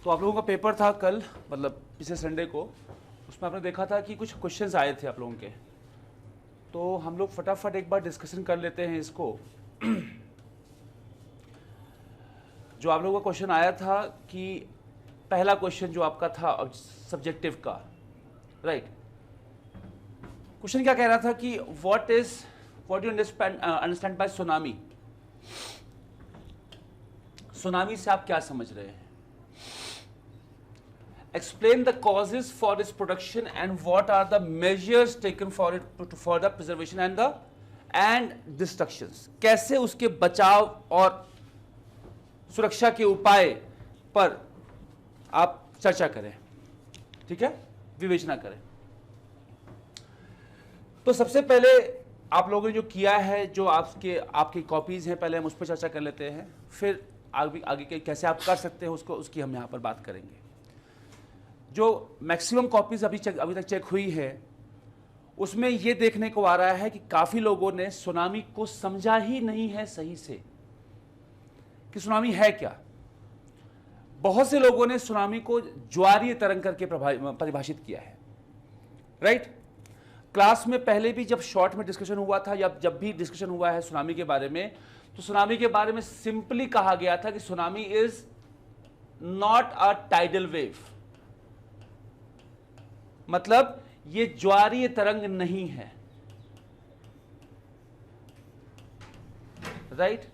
तो आप लोगों का पेपर था कल, मतलब पिछले संडे को, उसमें आपने देखा था कि कुछ क्वेश्चंस आए थे आप लोगों के, तो हम लोग फटाफट एक बार डिस्कशन कर लेते हैं इसको। जो आप लोगों का क्वेश्चन आया था कि पहला क्वेश्चन जो आपका था सब्जेक्टिव का, राइट, क्वेश्चन क्या कह रहा था कि what you understand by tsunami. Tsunami से आप क्या समझ रहे हैं? Explain the causes for its production and what are the measures taken for the preservation and destructions. कैसे उसके बचाव और सुरक्षा के उपाय पर आप चर्चा करें, ठीक है, विवेचना करें। तो सबसे पहले आप लोगों ने जो किया है, जो आपकी कॉपीज हैं, पहले हम उस पर चर्चा कर लेते हैं, फिर आगे के कैसे आप कर सकते हैं उसकी हम यहां पर बात करेंगे। जो मैक्सिमम कॉपीज अभी तक चेक हुई है, उसमें यह देखने को आ रहा है कि काफी लोगों ने सुनामी को समझा ही नहीं है सही से कि सुनामी है क्या। बहुत से लोगों ने सुनामी को ज्वारीय तरंग करके परिभाषित किया है, राइट। क्लास में पहले भी जब शॉर्ट में डिस्कशन हुआ था या जब भी डिस्कशन हुआ है सुनामी के बारे में, तो सुनामी के बारे में सिंपली कहा गया था कि tsunami is not a tidal wave, मतलब ये ज्वारीय तरंग नहीं है, राइट।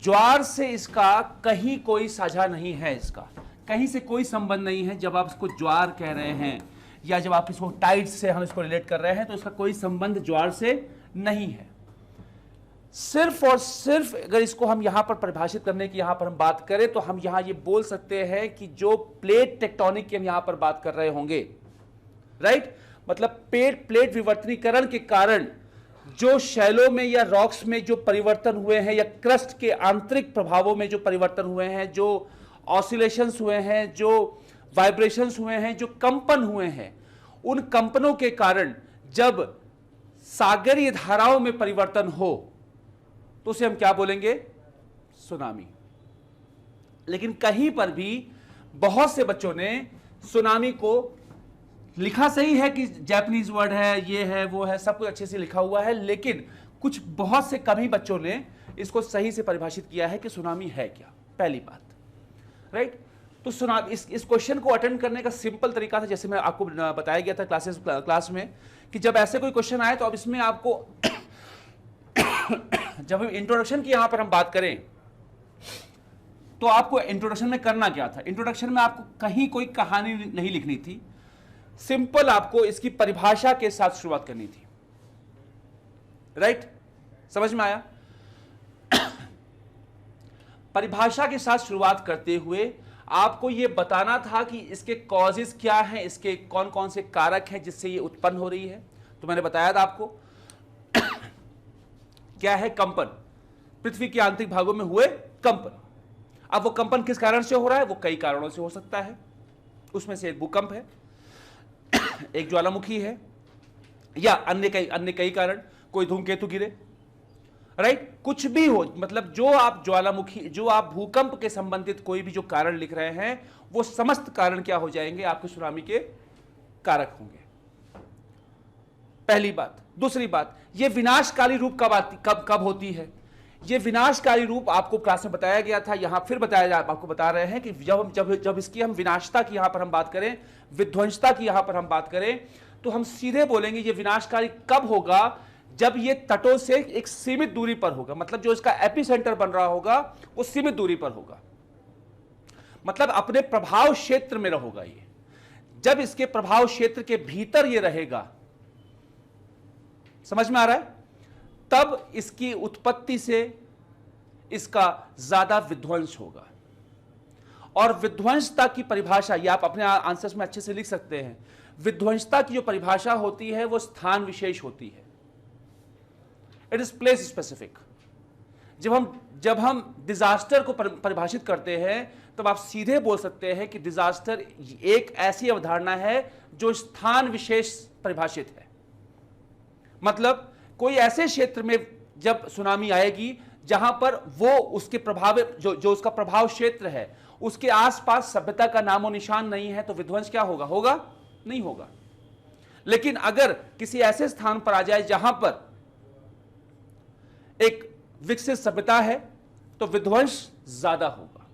ज्वार से इसका कहीं कोई साझा नहीं है, इसका कहीं से कोई संबंध नहीं है। जब आप इसको ज्वार कह रहे हैं या जब आप इसको टाइड से हम इसको रिलेट कर रहे हैं, तो इसका कोई संबंध ज्वार से नहीं है। सिर्फ और सिर्फ अगर इसको हम यहां पर परिभाषित करने की यहां पर हम बात करें, तो हम यहां ये बोल सकते हैं कि जो प्लेट टेक्टोनिक की हम यहां पर बात कर रहे होंगे, राइट, मतलब प्लेट विवर्तनीकरण के कारण जो शैलों में या रॉक्स में जो परिवर्तन हुए हैं, या क्रस्ट के आंतरिक प्रभावों में जो परिवर्तन हुए हैं, जो ऑसिलेशंस हुए हैं, जो वाइब्रेशंस हुए हैं, जो कंपन हुए हैं, उन कंपनों के कारण जब सागरीय धाराओं में परिवर्तन हो तो उसे हम क्या बोलेंगे? सुनामी। लेकिन कहीं पर भी बहुत से बच्चों ने सुनामी को लिखा सही है कि जापानीज वर्ड है, ये है, वो है, सब कुछ अच्छे से लिखा हुआ है, लेकिन कुछ बहुत से कम ही बच्चों ने इसको सही से परिभाषित किया है कि सुनामी है क्या। पहली बात, राइट। तो सुनामी, इस क्वेश्चन को अटेंड करने का सिंपल तरीका था, जैसे मैं आपको बताया गया था क्लास में, कि जब ऐसे कोई क्वेश्चन आए तो अब इसमें आपको जब इंट्रोडक्शन की यहां पर हम बात करें, तो आपको इंट्रोडक्शन में करना क्या था? इंट्रोडक्शन में आपको कहीं कोई कहानी नहीं लिखनी थी, सिंपल आपको इसकी परिभाषा के साथ शुरुआत करनी थी, राइट। समझ में आया? परिभाषा के साथ शुरुआत करते हुए आपको यह बताना था कि इसके कॉजेस क्या हैं, इसके कौन कौन से कारक हैं जिससे ये उत्पन्न हो रही है। तो मैंने बताया था आपको क्या है कंपन, पृथ्वी के आंतरिक भागों में हुए कंपन। अब वो कंपन किस कारण से हो रहा है? वो कई कारणों से हो सकता है, उसमें से एक भूकंप है, एक ज्वालामुखी है, या अन्य कई कारण, कोई धूमकेतु गिरे, राइट, कुछ भी हो, मतलब जो आप ज्वालामुखी, जो आप भूकंप के संबंधित कोई भी जो कारण लिख रहे हैं, वो समस्त कारण क्या हो जाएंगे? आपके सुनामी के कारक होंगे। पहली बात। दूसरी बात, ये विनाशकारी रूप कब होती है? ये विनाशकारी रूप आपको क्लास में बताया गया था, यहां फिर आपको बता रहे हैं कि जब इसकी हम विनाशता की यहां पर हम बात करें, विध्वंसता की यहां पर हम बात करें, तो हम सीधे बोलेंगे ये विनाशकारी कब होगा? जब ये तटों से एक सीमित दूरी पर होगा, मतलब जो इसका एपिसेंटर बन रहा होगा वो सीमित दूरी पर होगा, मतलब अपने प्रभाव क्षेत्र में रहेगा ये। जब इसके प्रभाव क्षेत्र के भीतर ये रहेगा, समझ में आ रहा है, तब इसकी उत्पत्ति से इसका ज्यादा विध्वंस होगा। और विध्वंसता की परिभाषा, ये आप अपने आंसर्स में अच्छे से लिख सकते हैं, विध्वंसता की जो परिभाषा होती है वो स्थान विशेष होती है, इट इज प्लेस स्पेसिफिक। जब हम डिजास्टर को परिभाषित करते हैं, तब आप सीधे बोल सकते हैं कि डिजास्टर एक ऐसी अवधारणा है जो स्थान विशेष परिभाषित है। मतलब कोई ऐसे क्षेत्र में जब सुनामी आएगी जहां पर वो उसके प्रभाव, जो उसका प्रभाव क्षेत्र है, उसके आसपास सभ्यता का नामो निशान नहीं है, तो विध्वंस क्या होगा? होगा नहीं होगा। लेकिन अगर किसी ऐसे स्थान पर आ जाए जहां पर एक विकसित सभ्यता है, तो विध्वंस ज्यादा होगा।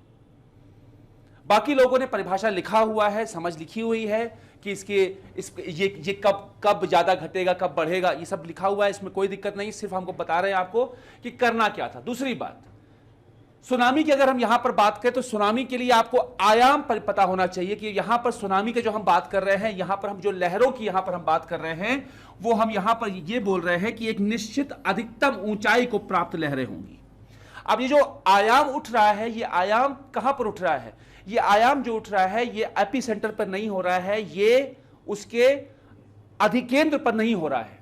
बाकी लोगों ने परिभाषा लिखा हुआ है, समझ लिखी हुई है कि ये कब ज्यादा घटेगा, कब बढ़ेगा, ये सब लिखा हुआ है, इसमें कोई दिक्कत नहीं। सिर्फ हमको बता रहे हैं आपको कि करना क्या था। दूसरी बात, सुनामी की अगर हम यहां पर बात करें तो सुनामी के लिए आपको आयाम पर पता होना चाहिए कि यहां पर सुनामी के जो हम बात कर रहे हैं, यहां पर हम जो लहरों की यहां पर हम बात कर रहे हैं, वो हम यहां पर ये बोल रहे हैं कि एक निश्चित अधिकतम ऊंचाई को प्राप्त लहरें होंगी। अब ये जो आयाम उठ रहा है, ये आयाम कहां पर उठ रहा है? ये आयाम जो उठ रहा है, ये एपी सेंटर पर नहीं हो रहा है, ये उसके अधिकेंद्र पर नहीं हो रहा है।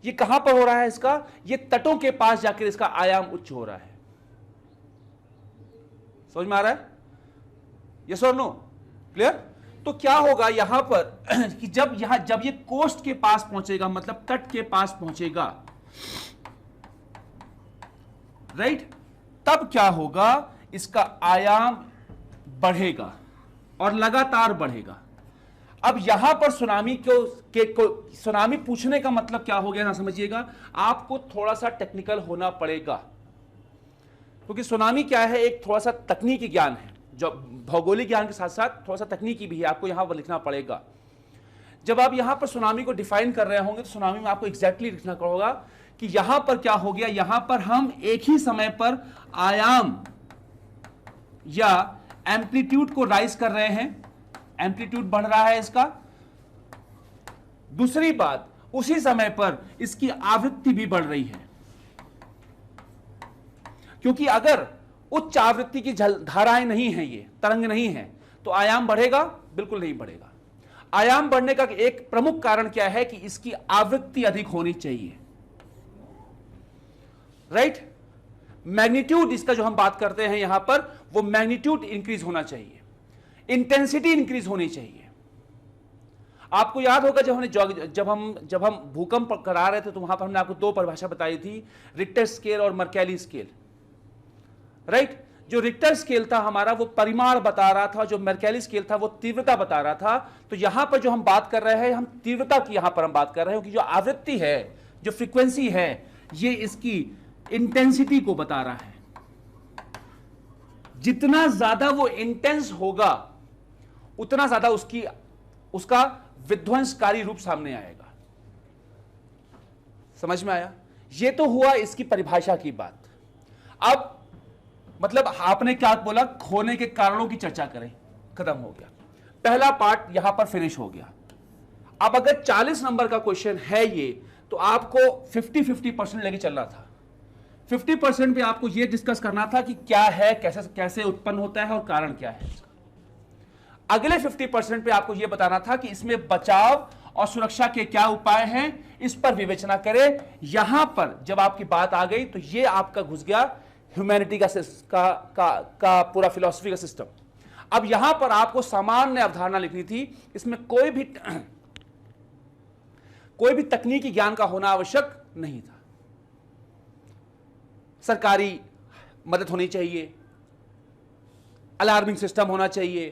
ये कहां पर हो रहा है इसका? ये तटों के पास जाकर इसका आयाम उच्च हो रहा है। समझ में आ रहा है? यस और नो? क्लियर? तो क्या होगा यहां पर कि जब ये कोस्ट के पास पहुंचेगा, मतलब तट के पास पहुंचेगा, राइट, तब क्या होगा? इसका आयाम बढ़ेगा और लगातार बढ़ेगा। अब यहां पर सुनामी सुनामी पूछने का मतलब क्या हो गया ना, समझिएगा। आपको थोड़ा सा टेक्निकल होना पड़ेगा, क्योंकि सुनामी क्या है, एक थोड़ा सा तकनीकी ज्ञान है, जो भौगोलिक ज्ञान के साथ साथ थोड़ा सा तकनीकी भी है, आपको यहां पर लिखना पड़ेगा। जब आप यहां पर सुनामी को डिफाइन कर रहे होंगे तो सुनामी में आपको एग्जैक्टली लिखना होगा कि यहां पर क्या हो गया। यहां पर हम एक ही समय पर आयाम या एम्पलीट्यूड को राइज कर रहे हैं, एम्पलीट्यूड बढ़ रहा है इसका। दूसरी बात, उसी समय पर इसकी आवृत्ति भी बढ़ रही है, क्योंकि अगर उच्च आवृत्ति की धाराएं नहीं है, ये तरंग नहीं है, तो आयाम बढ़ेगा? बिल्कुल नहीं बढ़ेगा। आयाम बढ़ने का एक प्रमुख कारण क्या है कि इसकी आवृत्ति अधिक होनी चाहिए, राइट। मैग्नीट्यूड इसका जो हम बात करते हैं यहां पर, वो मैग्नीट्यूड इंक्रीज होना चाहिए, इंटेंसिटी इंक्रीज होनी चाहिए। आपको याद होगा जब हम भूकंप करा रहे थे तो वहां पर हमने आपको दो परिभाषा बताई थी, रिक्टर स्केल और मर्कैली स्केल, राइट। जो रिक्टर स्केल था हमारा वो परिमाण बता रहा था, जो मर्कैली स्केल था वो तीव्रता बता रहा था। तो यहां पर जो हम बात कर रहे हैं, हम तीव्रता की यहां पर हम बात कर रहे हैं, क्योंकि जो आवृत्ति है, जो फ्रीक्वेंसी है, ये इसकी इंटेंसिटी को बता रहा है। जितना ज्यादा वो इंटेंस होगा, उतना ज्यादा उसका विध्वंसकारी रूप सामने आएगा। समझ में आया? ये तो हुआ इसकी परिभाषा की बात। अब मतलब आपने क्या बोला, खोने के कारणों की चर्चा करें, खत्म हो गया। पहला पार्ट यहां पर फिनिश हो गया। अब अगर 40 नंबर का क्वेश्चन है ये, तो आपको 50-50% लेके चलना था। 50% पे आपको ये डिस्कस करना था कि क्या है, कैसे उत्पन्न होता है और कारण क्या है इसका। अगले 50% पे आपको ये बताना था कि इसमें बचाव और सुरक्षा के क्या उपाय हैं, इस पर विवेचना करें। यहां पर जब आपकी बात आ गई तो ये आपका घुस गया ह्यूमैनिटी का पूरा फिलॉसफी का सिस्टम। अब यहां पर आपको सामान्य अवधारणा लिखनी थी, इसमें कोई भी तकनीकी ज्ञान का होना आवश्यक नहीं था। सरकारी मदद होनी चाहिए, अलार्मिंग सिस्टम होना चाहिए,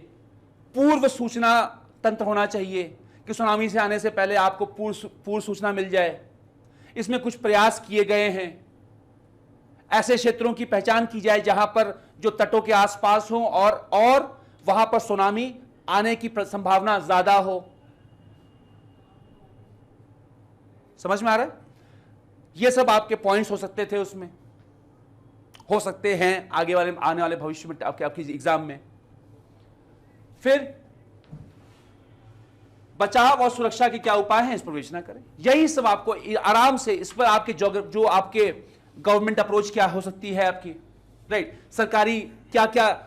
पूर्व सूचना तंत्र होना चाहिए कि सुनामी से आने से पहले आपको पूर्व सूचना मिल जाए। इसमें कुछ प्रयास किए गए हैं, ऐसे क्षेत्रों की पहचान की जाए जहां पर जो तटों के आसपास हो और वहां पर सुनामी आने की संभावना ज्यादा हो। समझ में आ रहा है? ये सब आपके पॉइंट्स हो सकते थे, उसमें हो सकते हैं आने वाले भविष्य में आपकी एग्जाम में। फिर बचाव और सुरक्षा के क्या उपाय हैं, इस पर विवेचना करें। यही सब आपको आराम से इस पर आपके जो आपके गवर्नमेंट अप्रोच क्या हो सकती है आपकी, राइट। सरकारी क्या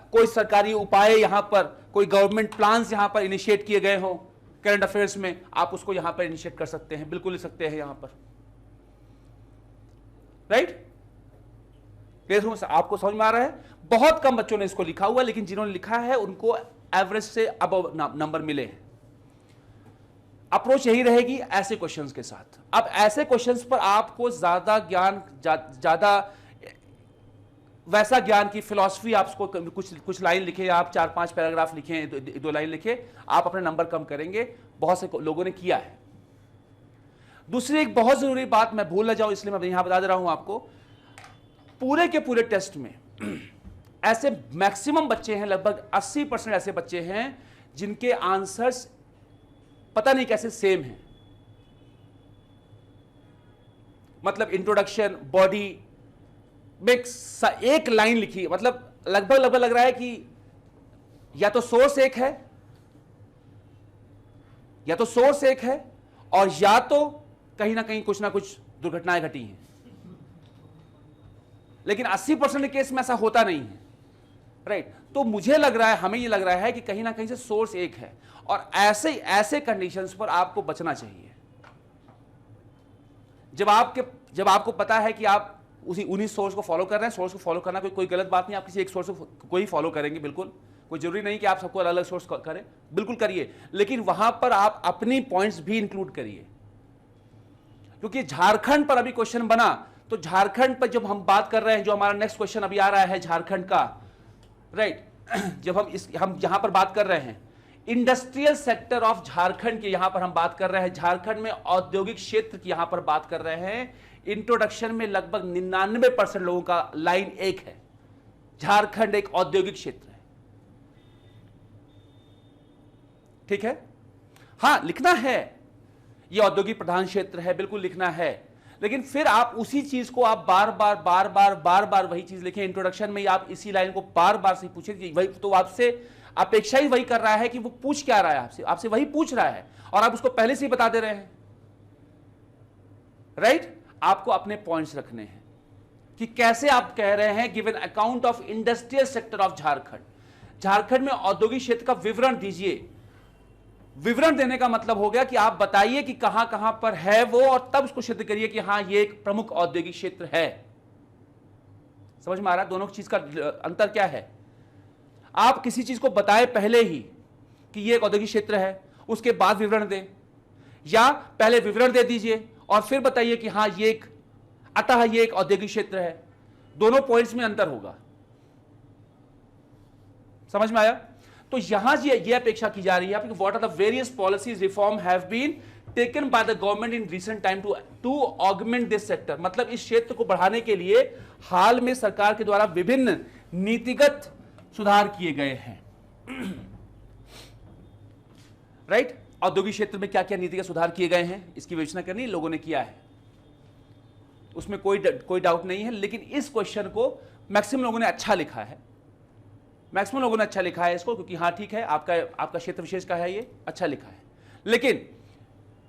कोई सरकारी उपाय यहां पर, कोई गवर्नमेंट प्लान्स यहां पर इनिशिएट किए गए हो करंट अफेयर्स में, आप उसको यहां पर इनिशिएट कर सकते हैं, बिल्कुल लिख सकते हैं यहां पर, राइट। आपको समझ में आ रहा है? बहुत कम बच्चों ने इसको लिखा हुआ, लेकिन जिन्होंने लिखा है उनको एवरेज से अबव नंबर मिले हैं। अप्रोच यही रहेगी ऐसे क्वेश्चंस के साथ। अब ऐसे क्वेश्चंस पर आपको ज्यादा ज्ञान, ज्यादा वैसा ज्ञान की फिलॉसफी आपको कुछ लाइन लिखे, आप 4-5 पैराग्राफ लिखें, 2 लाइन लिखे, आप अपने नंबर कम करेंगे। बहुत से लोगों ने किया है। दूसरी एक बहुत जरूरी बात मैं भूल न जाऊं इसलिए मैं यहां बता दे रहा हूं आपको, पूरे के पूरे टेस्ट में ऐसे मैक्सिमम बच्चे हैं, लगभग 80% ऐसे बच्चे हैं जिनके आंसर्स पता नहीं कैसे सेम हैं। मतलब इंट्रोडक्शन, बॉडी में एक लाइन लिखी, मतलब लगभग लग रहा है कि या तो सोर्स एक है, और या तो कहीं ना कहीं कुछ ना कुछ दुर्घटनाएं घटी हैं। लेकिन 80% केस में ऐसा होता नहीं है, राइट। तो मुझे लग रहा है, हमें ये लग रहा है कि कहीं ना कहीं से सोर्स एक है, और ऐसे कंडीशंस पर आपको बचना चाहिए। जब आपको पता है कि आप उन्हीं सोर्स को फॉलो कर रहे हैं। सोर्स को फॉलो करना कोई गलत बात नहीं, आप किसी एक सोर्स को ही फॉलो करेंगे, बिल्कुल कोई जरूरी नहीं कि आप सबको अलग अलग सोर्स करें, बिल्कुल करिए, लेकिन वहां पर आप अपनी पॉइंट्स भी इंक्लूड करिए। क्योंकि झारखंड पर अभी क्वेश्चन बना, तो झारखंड पर जब हम बात कर रहे हैं, जो हमारा नेक्स्ट क्वेश्चन अभी आ रहा है झारखंड का, राइट, जब हम यहां पर बात कर रहे हैं इंडस्ट्रियल सेक्टर ऑफ झारखंड की, यहां पर हम बात कर रहे हैं झारखंड में औद्योगिक क्षेत्र की, यहां पर बात कर रहे हैं। इंट्रोडक्शन में लगभग 99% लोगों का लाइन एक है, झारखंड एक औद्योगिक क्षेत्र है। ठीक है, हां लिखना है, यह औद्योगिक प्रधान क्षेत्र है, बिल्कुल लिखना है, लेकिन फिर आप उसी चीज को आप बार बार वही चीज लिखें। इंट्रोडक्शन में आप इसी लाइन को बार बार से पूछे, वही तो आपसे अपेक्षा ही वही कर रहा है कि वो पूछ क्या रहा है, आपसे वही पूछ रहा है, और आप उसको पहले से ही बता दे रहे हैं, राइट। आपको अपने पॉइंट्स रखने हैं कि कैसे आप कह रहे हैं, given account of industrial sector of Jharkhand में औद्योगिक क्षेत्र का विवरण दीजिए। विवरण देने का मतलब हो गया कि आप बताइए कि कहां कहां पर है वो, और तब उसको सिद्ध करिए कि हां ये एक प्रमुख औद्योगिक क्षेत्र है। समझ में आ रहा है दोनों चीज का अंतर क्या है? आप किसी चीज को बताए पहले ही कि ये एक औद्योगिक क्षेत्र है, उसके बाद विवरण दें, या पहले विवरण दे दीजिए और फिर बताइए कि हां ये एक औद्योगिक क्षेत्र है। दोनों पॉइंट्स में अंतर होगा। समझ में आया? तो यहां ये अपेक्षा की जा रही है आपकी, what are the various policies reform have been taken by the government in recent time to augment this sector. मतलब इस क्षेत्र को बढ़ाने के लिए हाल में सरकार के द्वारा विभिन्न नीतिगत सुधार किए गए हैं, राइट। औद्योगिक क्षेत्र में क्या क्या नीतिगत सुधार किए गए हैं, इसकी विवेचना करनी लोगों ने किया है, उसमें कोई डाउट नहीं है। लेकिन इस क्वेश्चन को मैक्सिमम लोगों ने अच्छा लिखा है, इसको, क्योंकि हाँ ठीक है, आपका क्षेत्र विशेष का है, ये अच्छा लिखा है। लेकिन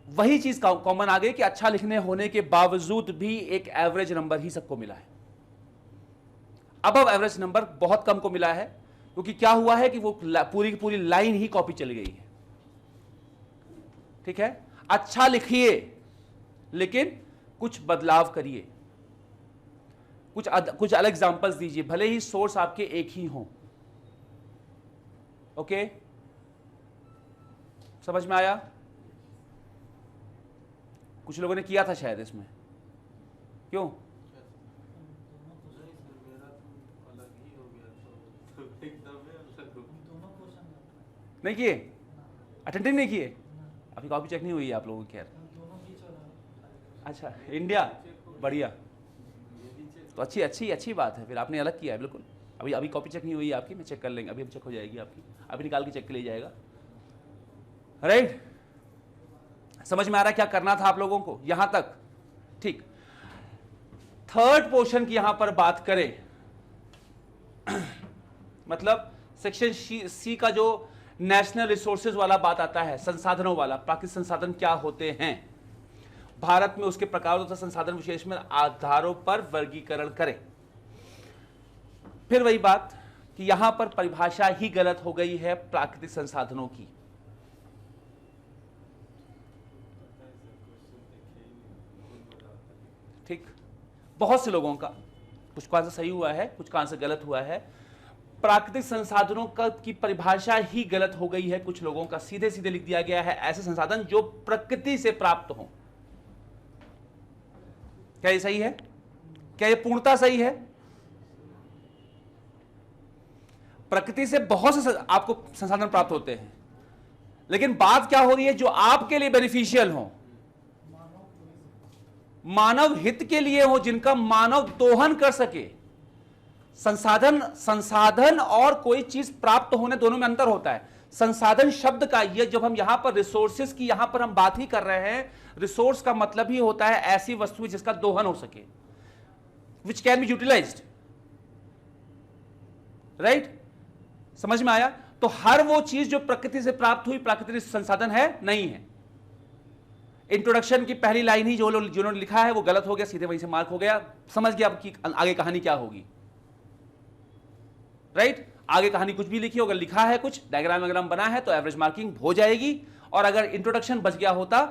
वही चीज कॉमन आ गई कि अच्छा लिखने होने के बावजूद भी एक एवरेज नंबर ही सबको मिला है। अबव एवरेज नंबर बहुत कम को मिला है, क्योंकि क्या हुआ है कि वो पूरी की पूरी लाइन ही कॉपी चली गई है। ठीक है, अच्छा लिखिए लेकिन कुछ बदलाव करिए, कुछ अलग एग्जांपल्स दीजिए, भले ही सोर्स आपके एक ही हों। ओके, समझ में आया? कुछ लोगों ने किया था शायद इसमें, क्यों? नहीं किए, अटेंडिंग नहीं किए, अभी कॉपी चेक नहीं हुई है आप लोगों की? खैर, अच्छा, इंडिया, बढ़िया, तो अच्छी बात है, फिर आपने अलग किया है, बिल्कुल। अभी कॉपी चेक नहीं हुई है आपकी, मैं चेक कर लेंगे, अभी हम चेक हो जाएगी आपकी, अभी निकाल के चेक के ले जाएगा, राइट। समझ में आ रहा है क्या करना था आप लोगों को यहां तक? ठीक। थर्ड पोर्शन की यहां पर बात करें, मतलब सेक्शन सी का जो नेशनल रिसोर्सेज वाला बात आता है, संसाधनों वाला, प्राकृतिक संसाधन क्या होते हैं भारत में, उसके प्रकारों तथा संसाधन विशेष में आधारों पर वर्गीकरण करें। फिर वही बात कि यहां पर परिभाषा ही गलत हो गई है प्राकृतिक संसाधनों की। ठीक, बहुत से लोगों का, कुछ का आंसर सही हुआ है, कुछ का आंसर गलत हुआ है। प्राकृतिक संसाधनों की परिभाषा ही गलत हो गई है कुछ लोगों का, सीधे सीधे लिख दिया गया है ऐसे संसाधन जो प्रकृति से प्राप्त हो। क्या ये सही है? क्या ये पूर्णता सही है? प्रकृति से बहुत से आपको संसाधन प्राप्त होते हैं, लेकिन बात क्या हो रही है, जो आपके लिए बेनिफिशियल हो, मानव हित के लिए हो, जिनका मानव दोहन कर सके। संसाधन और कोई चीज प्राप्त होने, दोनों में अंतर होता है। संसाधन शब्द का, ये जब हम यहां पर रिसोर्सेज की यहां पर हम बात ही कर रहे हैं, रिसोर्स का मतलब ही होता है ऐसी वस्तु जिसका दोहन हो सके, which can be utilised, right? समझ में आया? तो हर वो चीज जो प्रकृति से प्राप्त हुई प्राकृतिक संसाधन है, नहीं है। इंट्रोडक्शन की पहली लाइन ही जिन्होंने लिखा है वो गलत हो गया, सीधे वहीं से मार्क हो गया। समझ गया आपकी आगे कहानी क्या होगी, राइट? आगे कहानी कुछ भी लिखी हो, अगर लिखा है कुछ डायग्राम वगैरह बना है तो एवरेज मार्किंग हो जाएगी, और अगर इंट्रोडक्शन बच गया होता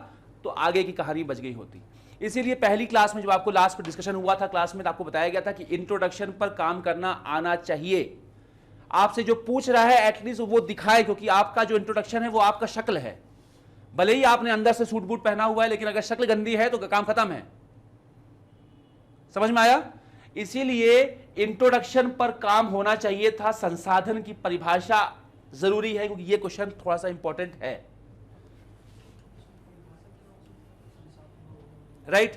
तो आगे की कहानी बच गई होती। इसीलिए पहली क्लास में जब आपको लास्ट में डिस्कशन हुआ था क्लास में, तो आपको बताया गया था कि इंट्रोडक्शन पर काम करना आना चाहिए। आपसे जो पूछ रहा है एटलीस्ट वो दिखाए, क्योंकि आपका जो इंट्रोडक्शन है वो आपका शक्ल है। भले ही आपने अंदर से सूट बूट पहना हुआ है, लेकिन अगर शक्ल गंदी है तो काम खत्म है। समझ में आया? इसीलिए इंट्रोडक्शन पर काम होना चाहिए था। संसाधन की परिभाषा जरूरी है, क्योंकि यह क्वेश्चन थोड़ा सा इंपॉर्टेंट है, राइट?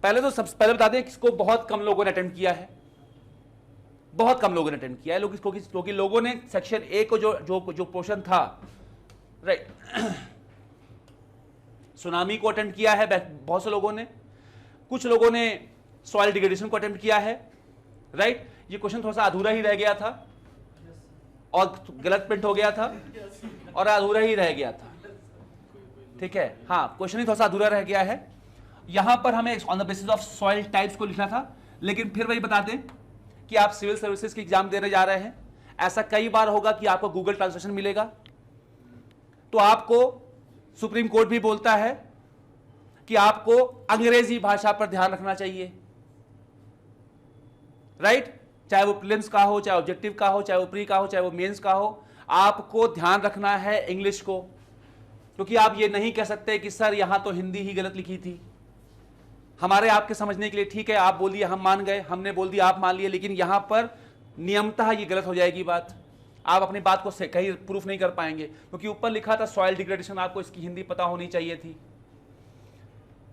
पहले तो सबसे पहले बता दें, किसको बहुत कम लोगों ने अटेम्प्ट किया है, बहुत कम लोगों ने अटेम्प्ट किया है। क्योंकि लोगों ने सेक्शन ए को जो पोर्शन था, राइट, सुनामी को अटेम्प्ट किया है बहुत से लोगों ने, कुछ लोगों ने सॉइल डिग्रेडेशन को अटेम्प्ट किया है, राइट? ये क्वेश्चन थोड़ा सा अधूरा ही रह गया था और गलत प्रिंट हो गया था और अधूरा ही रह गया था, ठीक है? हाँ, क्वेश्चन ही थोड़ा सा अधूरा रह गया है। यहां पर हमें on the basis of soil types को लिखना था, लेकिन फिर वही बता दें कि आप सिविल सर्विसेज की एग्जाम देने जा रहे हैं। ऐसा कई बार होगा कि आपको गूगल ट्रांसलेशन मिलेगा, तो आपको सुप्रीम कोर्ट भी बोलता है कि आपको अंग्रेजी भाषा पर ध्यान रखना चाहिए, राइट? चाहे वो प्रीलिम्स का हो, चाहे ऑब्जेक्टिव का हो, चाहे वो प्री का हो, चाहे वो मेंस का हो, आपको ध्यान रखना है इंग्लिश को। क्योंकि आप ये नहीं कह सकते कि सर यहां तो हिंदी ही गलत लिखी थी। हमारे आपके समझने के लिए ठीक है, आप बोल दिए हम मान गए, हमने बोल दिया आप मान लिए, लेकिन यहां पर नियमतः ये गलत हो जाएगी बात। आप अपनी बात को कहीं प्रूफ नहीं कर पाएंगे, क्योंकि ऊपर लिखा था सॉइल डिग्रेडेशन, आपको इसकी हिंदी पता होनी चाहिए थी।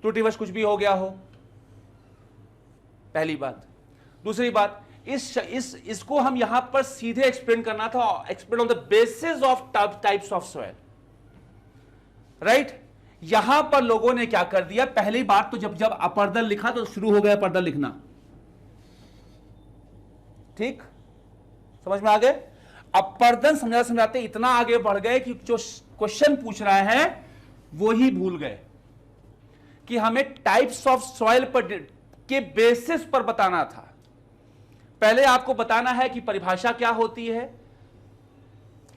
त्रुटिवश कुछ भी हो गया हो, पहली बात। दूसरी बात, इसको हम यहां पर सीधे एक्सप्लेन करना था, explain on the basis of types of soil, right? यहां पर लोगों ने क्या कर दिया, पहली बात तो जब अपर्दल लिखा तो शुरू हो गया अपर्दल लिखना, ठीक? समझ में आ गए? अपर्दल समझाते इतना आगे बढ़ गए कि जो क्वेश्चन पूछ रहा है वो ही भूल गए कि हमें टाइप्स ऑफ सॉइल पर के बेसिस पर बताना था। पहले आपको बताना है कि परिभाषा क्या होती है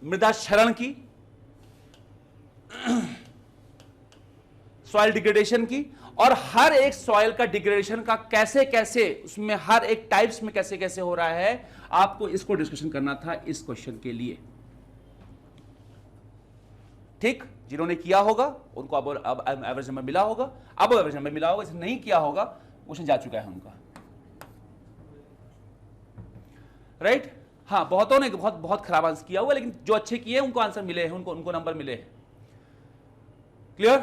मृदा क्षरण की, सॉइल डिग्रेडेशन की, और हर एक सॉइल का डिग्रेडेशन का कैसे कैसे, उसमें हर एक टाइप्स में कैसे कैसे हो रहा है, आपको इसको डिस्कशन करना था इस क्वेश्चन के लिए, ठीक? जिन्होंने किया होगा उनको अब एवरेज नंबर मिला होगा, अब एवरेज नंबर मिला होगा, नहीं किया होगा क्वेश्चन जा चुका है उनका, राइट? हाँ, बहुतों ने बहुत खराब आंसर किया हुआ, लेकिन जो अच्छे किए उनको आंसर मिले हैं, उनको नंबर मिले हैं। क्लियर?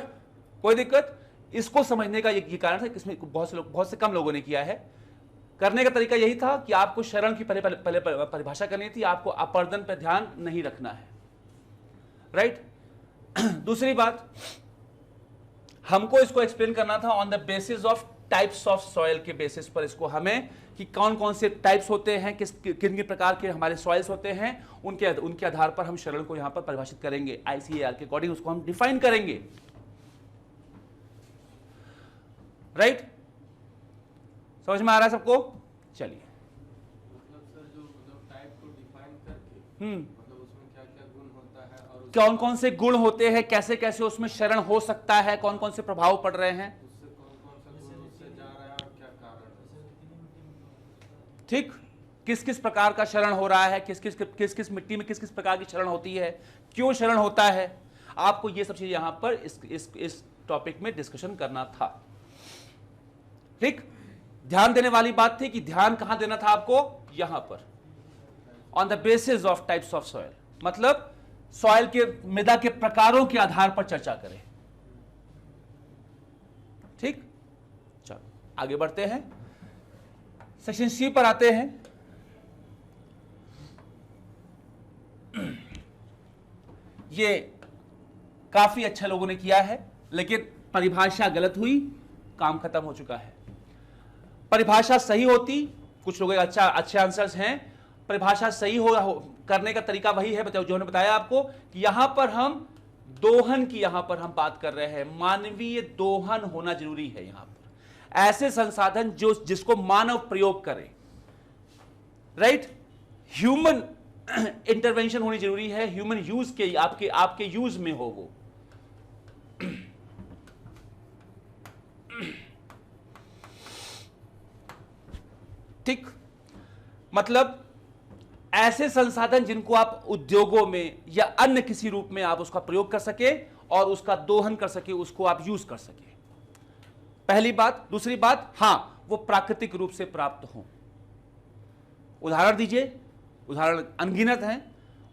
कोई दिक्कत? इसको समझने का ये कारण है कि इसमें बहुत से कम लोगों ने किया है। करने का तरीका यही था कि आपको शरण की पहले परिभाषा करनी थी, आपको अपर्दन पर ध्यान नहीं रखना है, राइट? दूसरी बात, हमको इसको एक्सप्लेन करना था on the basis of types of soil के बेसिस पर, इसको हमें कि कौन कौन से टाइप्स होते हैं, किन किन प्रकार के हमारे सॉइल्स होते हैं, उनके आधार पर हम शरण को यहां पर परिभाषित करेंगे, आईसीएआर के अकॉर्डिंग उसको हम डिफाइन करेंगे, राइट? समझ में आ रहा है सबको? चलिए, मतलब सर जो टाइप को डिफाइन करके मतलब उसमें क्या क्या गुण होता है और कौन कौन से गुण होते हैं, कैसे कैसे उसमें शरण हो सकता है, कौन कौन से प्रभाव पड़ रहे हैं, उससे कौन सा गुण उससे जा रहा है और क्या कारण है, ठीक? किस किस प्रकार का शरण हो रहा है, किस किस मिट्टी में किस किस प्रकार की शरण होती है, क्यों शरण होता है, आपको ये सब चीज यहां पर इस टॉपिक में डिस्कशन करना था, ठीक? ध्यान देने वाली बात थी कि ध्यान कहां देना था आपको, यहां पर, on the basis of types of soil, मतलब सॉइल के, मृदा के प्रकारों के आधार पर चर्चा करें। ठीक, चलो आगे बढ़ते हैं, सेक्शन सी पर आते हैं। ये काफी अच्छा लोगों ने किया है, लेकिन परिभाषा गलत हुई, काम खत्म हो चुका है। परिभाषा सही होती, कुछ लोगों के अच्छे आंसर्स हैं, परिभाषा सही हो करने का तरीका वही है जो हमने बताया आपको कि यहां पर हम दोहन की यहां पर हम बात कर रहे हैं, मानवीय दोहन होना जरूरी है। यहां पर ऐसे संसाधन जिसको मानव प्रयोग करे, राइट, ह्यूमन इंटरवेंशन होनी जरूरी है, ह्यूमन यूज के आपके यूज में हो वो। ठीक, मतलब ऐसे संसाधन जिनको आप उद्योगों में या अन्य किसी रूप में आप उसका प्रयोग कर सके और उसका दोहन कर सके, उसको आप यूज कर सके, पहली बात। दूसरी बात, हां, वो प्राकृतिक रूप से प्राप्त हो। उदाहरण दीजिए, उदाहरण अनगिनत हैं,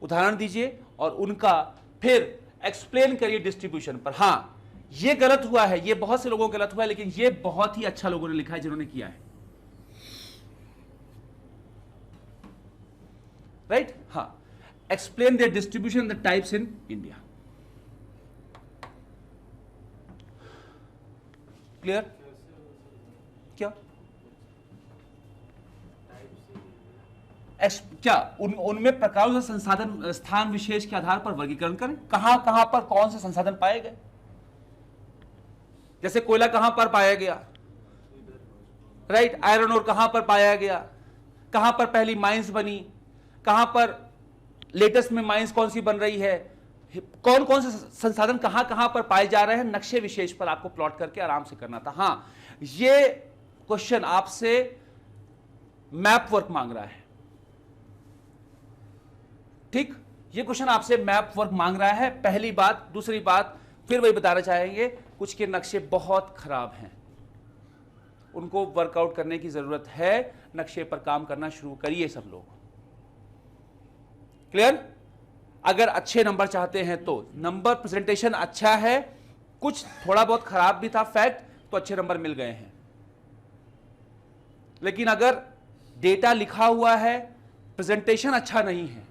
उदाहरण दीजिए और उनका फिर एक्सप्लेन करिए डिस्ट्रीब्यूशन पर। हां, ये गलत हुआ है, ये बहुत से लोगों को गलत हुआ है, लेकिन ये बहुत ही अच्छा लोगों ने लिखा है जिन्होंने किया है, राइट। हाँ, explain the distribution the types in India. Clear? क्या क्या उनमें प्रकारों से संसाधन स्थान विशेष के आधार पर वर्गीकरण करें, कहां कहां पर कौन से संसाधन पाए गए। जैसे कोयला कहां पर पाया गया, राइट, आयरन ओर कहां पर पाया गया, कहां पर पहली माइंस बनी, कहां पर लेटेस्ट में माइंस कौन सी बन रही है, कौन कौन से संसाधन कहां कहां पर पाए जा रहे हैं, नक्शे विशेष पर आपको प्लॉट करके आराम से करना था। हां, ये क्वेश्चन आपसे मैप वर्क मांग रहा है। ठीक, ये क्वेश्चन आपसे मैप वर्क मांग रहा है, पहली बात। दूसरी बात, फिर वही बताना चाहेंगे, कुछ के नक्शे बहुत खराब हैं, उनको वर्कआउट करने की जरूरत है, नक्शे पर काम करना शुरू करिए सब लोग। क्लियर? अगर अच्छे नंबर चाहते हैं तो नंबर प्रेजेंटेशन अच्छा है, कुछ थोड़ा बहुत खराब भी था फैक्ट, तो अच्छे नंबर मिल गए हैं। लेकिन अगर डेटा लिखा हुआ है, प्रेजेंटेशन अच्छा नहीं है,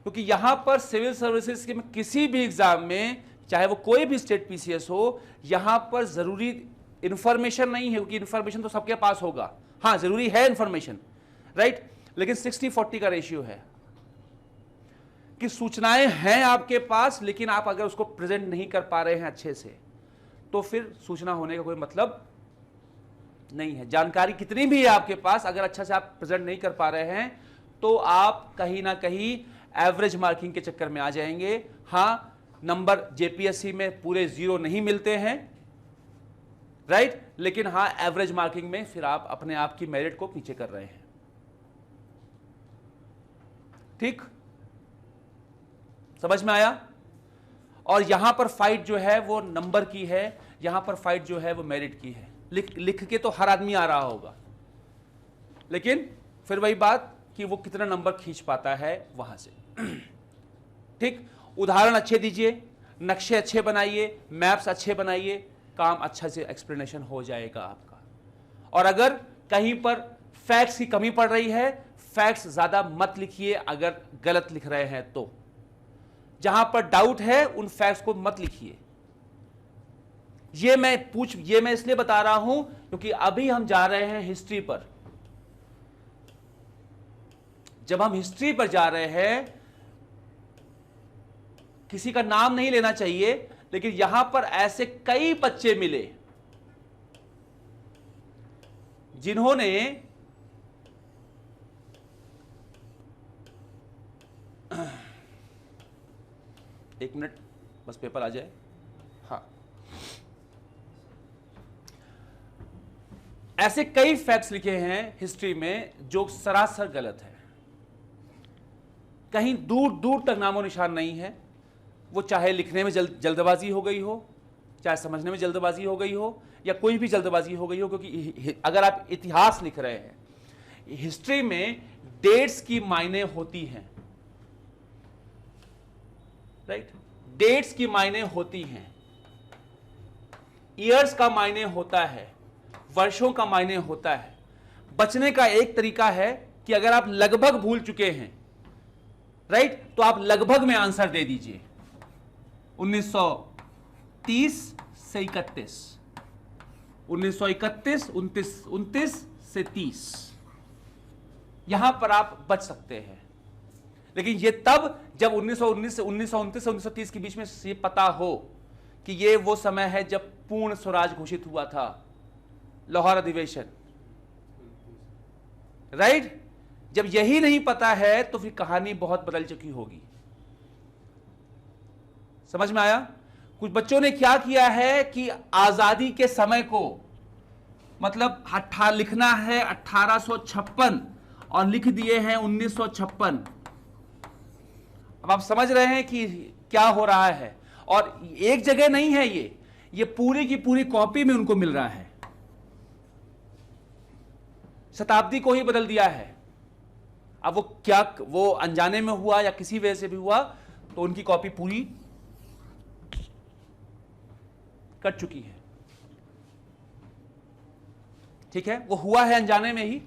क्योंकि यहां पर सिविल सर्विसेज के किसी भी एग्जाम में, चाहे वो कोई भी स्टेट पीसीएस हो, यहां पर जरूरी इंफॉर्मेशन नहीं है, क्योंकि इंफॉर्मेशन तो सबके पास होगा। हां, जरूरी है इंफॉर्मेशन, राइट, लेकिन 60-40 का रेशियो है कि सूचनाएं हैं आपके पास, लेकिन आप अगर उसको प्रेजेंट नहीं कर पा रहे हैं अच्छे से, तो फिर सूचना होने का कोई मतलब नहीं है। जानकारी कितनी भी है आपके पास, अगर अच्छा से आप प्रेजेंट नहीं कर पा रहे हैं, तो आप कहीं ना कहीं एवरेज मार्किंग के चक्कर में आ जाएंगे। हां, नंबर जेपीएससी में पूरे 0 नहीं मिलते हैं, राइट, लेकिन हां, एवरेज मार्किंग में फिर आप अपने आप की मेरिट को पीछे कर रहे हैं। ठीक, समझ में आया? और यहां पर फाइट जो है वो नंबर की है, यहां पर फाइट जो है वो मेरिट की है। लिख के तो हर आदमी आ रहा होगा, लेकिन फिर वही बात कि वो कितना नंबर खींच पाता है वहां से। ठीक, उदाहरण अच्छे दीजिए, नक्शे अच्छे बनाइए, मैप्स अच्छे बनाइए, काम अच्छा से एक्सप्लेनेशन हो जाएगा आपका। और अगर कहीं पर फैक्ट्स की कमी पड़ रही है, फैक्ट्स ज्यादा मत लिखिए, अगर गलत लिख रहे हैं तो। जहां पर डाउट है उन फैक्ट्स को मत लिखिए। ये मैं इसलिए बता रहा हूं क्योंकि अभी हम जा रहे हैं हिस्ट्री पर। जब हम हिस्ट्री पर जा रहे हैं, किसी का नाम नहीं लेना चाहिए, लेकिन यहां पर ऐसे कई बच्चे मिले जिन्होंने एक मिनट बस, पेपर आ जाए। हाँ, ऐसे कई फैक्ट्स लिखे हैं हिस्ट्री में जो सरासर गलत है, कहीं दूर दूर तक नामो निशान नहीं है। वो चाहे लिखने में जल्दबाजी हो गई हो, चाहे समझने में जल्दबाजी हो गई हो, या कोई भी जल्दबाजी हो गई हो, क्योंकि अगर आप इतिहास लिख रहे हैं, हिस्ट्री में डेट्स की मायने होती हैं। राइट। डेट्स की मायने होती हैं, ईयर्स का मायने होता है, वर्षों का मायने होता है। बचने का एक तरीका है कि अगर आप लगभग भूल चुके हैं, राइट, तो आप लगभग में आंसर दे दीजिए 1930 से 31, 1931, 29 से 30, यहां पर आप बच सकते हैं। लेकिन ये तब जब 1919 से 1929 से 1930 के बीच में ये पता हो कि ये वो समय है जब पूर्ण स्वराज घोषित हुआ था, लाहौर अधिवेशन, राइट। जब यही नहीं पता है तो फिर कहानी बहुत बदल चुकी होगी। समझ में आया? कुछ बच्चों ने क्या किया है कि आजादी के समय को, मतलब लिखना है 1856 और लिख दिए हैं 1956। अब आप समझ रहे हैं कि क्या हो रहा है। और एक जगह नहीं है, ये पूरी की पूरी कॉपी में उनको मिल रहा है। शताब्दी को ही बदल दिया है। अब वो अनजाने में हुआ या किसी वजह से भी हुआ, तो उनकी कॉपी पूरी कट चुकी है। ठीक है, वो हुआ है अनजाने में ही।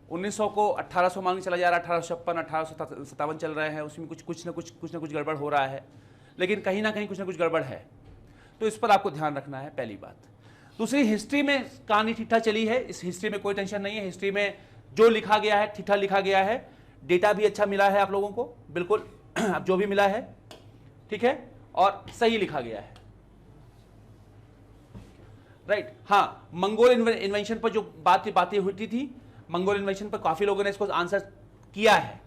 1900 को 1800 मांग चला जा रहा है, 1856 1857 चल रहे हैं, उसमें कुछ ना कुछ गड़बड़ हो रहा है, लेकिन कहीं ना कहीं कुछ ना कुछ गड़बड़ है। तो इस पर आपको ध्यान रखना है, पहली बात। दूसरी, हिस्ट्री में कहानी ठिठा चली है, इस हिस्ट्री में कोई टेंशन नहीं है। हिस्ट्री में जो लिखा गया है ठिठा लिखा गया है, डेटा भी अच्छा मिला है आप लोगों को, बिल्कुल जो भी मिला है, ठीक है, और सही लिखा गया है, राइट। हाँ, मंगोल इन्वेंशन पर जो बातें होती थी, मंगोल इन्वेंशन पर काफी लोगों ने इसको आंसर किया है।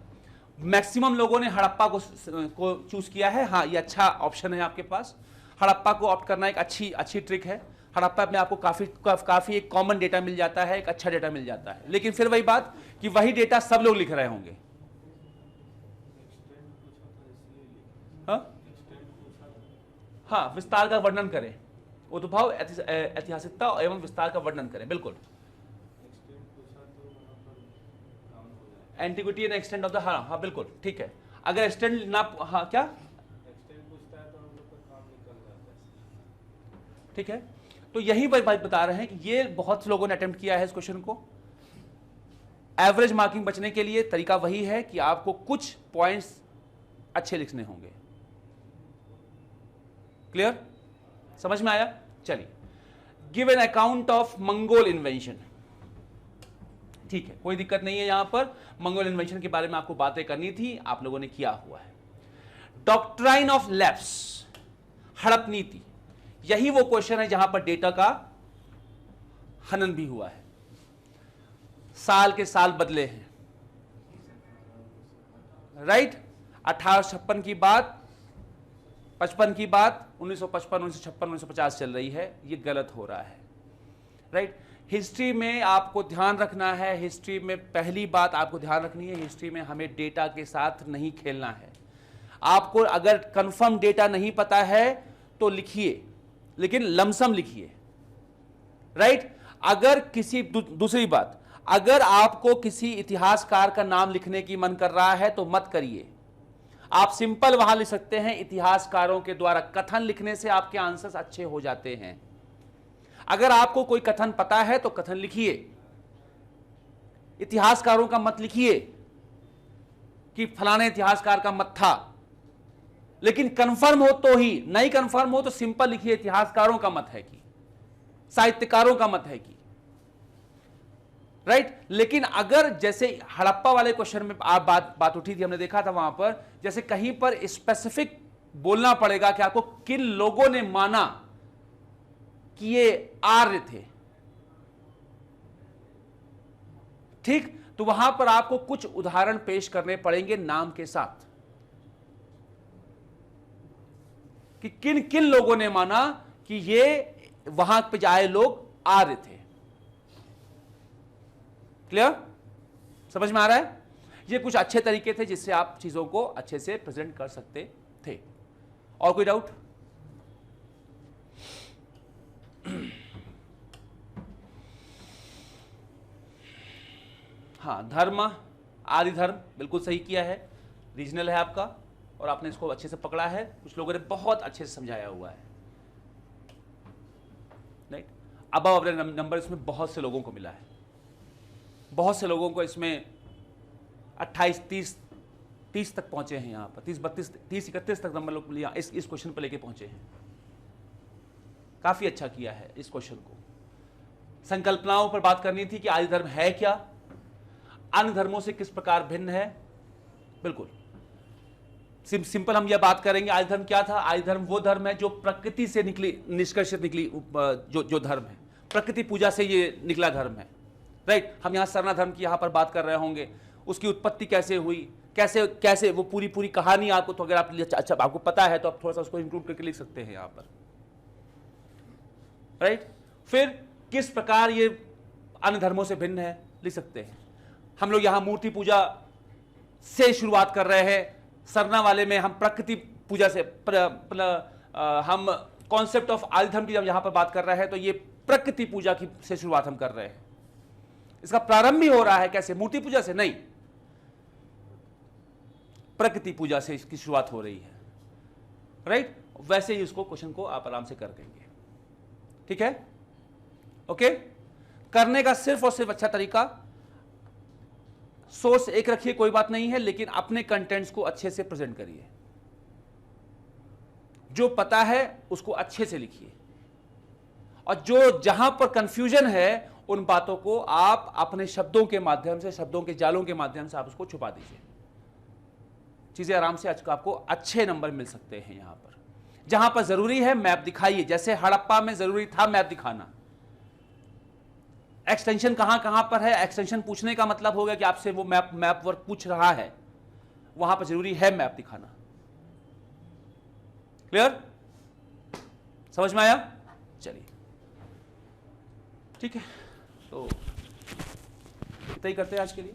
मैक्सिमम लोगों ने हड़प्पा को चूज किया है। हाँ, ये अच्छा ऑप्शन है आपके पास। हड़प्पा को ऑप्ट करना एक अच्छी ट्रिक है। हड़प्पा में आपको काफी एक कॉमन डेटा मिल जाता है, एक अच्छा डेटा मिल जाता है। लेकिन फिर वही बात कि वही डेटा सब लोग लिख रहे होंगे। हाँ, विस्तार का वर्णन करें, उद्भव, ऐतिहासिकता एवं विस्तार का वर्णन करें, बिल्कुल। Antiquity and extent of the, हाँ बिल्कुल ठीक है। अगर एक्सटेंट ना, हाँ क्या, पूछता है तो हम लोग का काम निकल जाता है। ठीक है, तो यही बात बता रहे हैं कि ये बहुत से लोगों ने अटेम्प्ट किया है इस क्वेश्चन को। एवरेज मार्किंग बचने के लिए तरीका वही है कि आपको कुछ पॉइंट्स अच्छे लिखने होंगे। क्लियर? समझ में आया? चलिए, give an account of Mongol invention. ठीक है, कोई दिक्कत नहीं है। यहां पर मंगोल इन्वेंशन के बारे में आपको बातें करनी थी, आप लोगों ने किया हुआ है। डॉक्ट्राइन ऑफ लैप्स, हड़प नीति, यही वो क्वेश्चन है जहां पर डेटा का हनन भी हुआ है। साल के साल बदले हैं, राइट। 1856 की बात, 55 की बात, 1955, 1956, 1950 चल रही है, ये गलत हो रहा है, राइट। हिस्ट्री में आपको ध्यान रखना है, हिस्ट्री में पहली बात आपको ध्यान रखनी है, हिस्ट्री में हमें डेटा के साथ नहीं खेलना है। आपको अगर कंफर्म डेटा नहीं पता है तो लिखिए, लेकिन लमसम लिखिए, राइट। अगर किसी दूसरी बात, अगर आपको किसी इतिहासकार का नाम लिखने की मन कर रहा है तो मत करिए। आप सिंपल वहां लिख सकते हैं, इतिहासकारों के द्वारा कथन लिखने से आपके आंसर्स अच्छे हो जाते हैं। अगर आपको कोई कथन पता है तो कथन लिखिए, इतिहासकारों का मत लिखिए कि फलाने इतिहासकार का मत था। लेकिन कंफर्म हो तो ही, नहीं कंफर्म हो तो सिंपल लिखिए इतिहासकारों का मत है कि, साहित्यकारों का मत है कि, राइट। लेकिन अगर जैसे हड़प्पा वाले क्वेश्चन में आप बात उठी थी, हमने देखा था वहां पर, जैसे कहीं पर स्पेसिफिक बोलना पड़ेगा कि आपको किन लोगों ने माना कि ये आर्य थे, ठीक, तो वहां पर आपको कुछ उदाहरण पेश करने पड़ेंगे नाम के साथ कि किन किन लोगों ने माना कि ये वहां पे जाए लोग आर्य थे। क्लियर? समझ में आ रहा है? ये कुछ अच्छे तरीके थे जिससे आप चीजों को अच्छे से प्रेजेंट कर सकते थे। और कोई डाउट? हाँ, धर्म, आदि धर्म बिल्कुल सही किया है, रीजनल है आपका, और आपने इसको अच्छे से पकड़ा है, कुछ लोगों ने बहुत अच्छे से समझाया हुआ है, राइट। अबव एवरेज नंबर इसमें बहुत से लोगों को मिला है, बहुत से लोगों को इसमें 28, 30 तक पहुंचे हैं, यहाँ पर 30, 32, 30, 31 तक नंबर लोग इस क्वेश्चन पर लेके पहुंचे हैं। काफी अच्छा किया है इस क्वेश्चन को। संकल्पनाओं पर बात करनी थी कि आदि धर्म है क्या, अन्य धर्मों से किस प्रकार भिन्न है। बिल्कुल सिंपल हम यह बात करेंगे, आदि धर्म क्या था। आदि धर्म वो धर्म है जो प्रकृति से निकली, निष्कर्षित निकली जो धर्म है, प्रकृति पूजा से ये निकला धर्म है, राइट। हम यहाँ सरना धर्म की यहाँ पर बात कर रहे होंगे, उसकी उत्पत्ति कैसे हुई, कैसे कैसे वो पूरी कहानी आपको, तो अगर आप अच्छा आपको पता है तो आप थोड़ा सा उसको इंक्लूड करके लिख सकते हैं यहाँ पर, राइट। फिर किस प्रकार ये अन्य धर्मों से भिन्न है, लिख सकते हैं। हम लोग यहां मूर्ति पूजा से शुरुआत कर रहे हैं, सरना वाले में हम प्रकृति पूजा से हम कॉन्सेप्ट ऑफ आदि धर्म की जब यहां पर बात कर रहे हैं तो ये प्रकृति पूजा की से शुरुआत हम कर रहे हैं। इसका प्रारंभ भी हो रहा है कैसे, मूर्ति पूजा से नहीं, प्रकृति पूजा से इसकी शुरुआत हो रही है, राइट। वैसे ही इसको क्वेश्चन को आप आराम से कर देंगे, ठीक है, ओके। करने का सिर्फ और सिर्फ अच्छा तरीका, सोर्स एक रखिए, कोई बात नहीं है, लेकिन अपने कंटेंट्स को अच्छे से प्रेजेंट करिए। जो पता है उसको अच्छे से लिखिए, और जो जहां पर कंफ्यूजन है उन बातों को आप अपने शब्दों के माध्यम से, शब्दों के जालों के माध्यम से आप उसको छुपा दीजिए। चीजें आराम से आपको अच्छे नंबर मिल सकते हैं। यहां पर जहां पर जरूरी है मैप दिखाइए, जैसे हड़प्पा में जरूरी था मैप दिखाना। एक्सटेंशन कहां पर है, एक्सटेंशन पूछने का मतलब होगा कि आपसे वो मैप वर्क पूछ रहा है, वहां पर जरूरी है मैप दिखाना। क्लियर, समझ में आया? चलिए ठीक है, तो इतना ही करते हैं आज के लिए।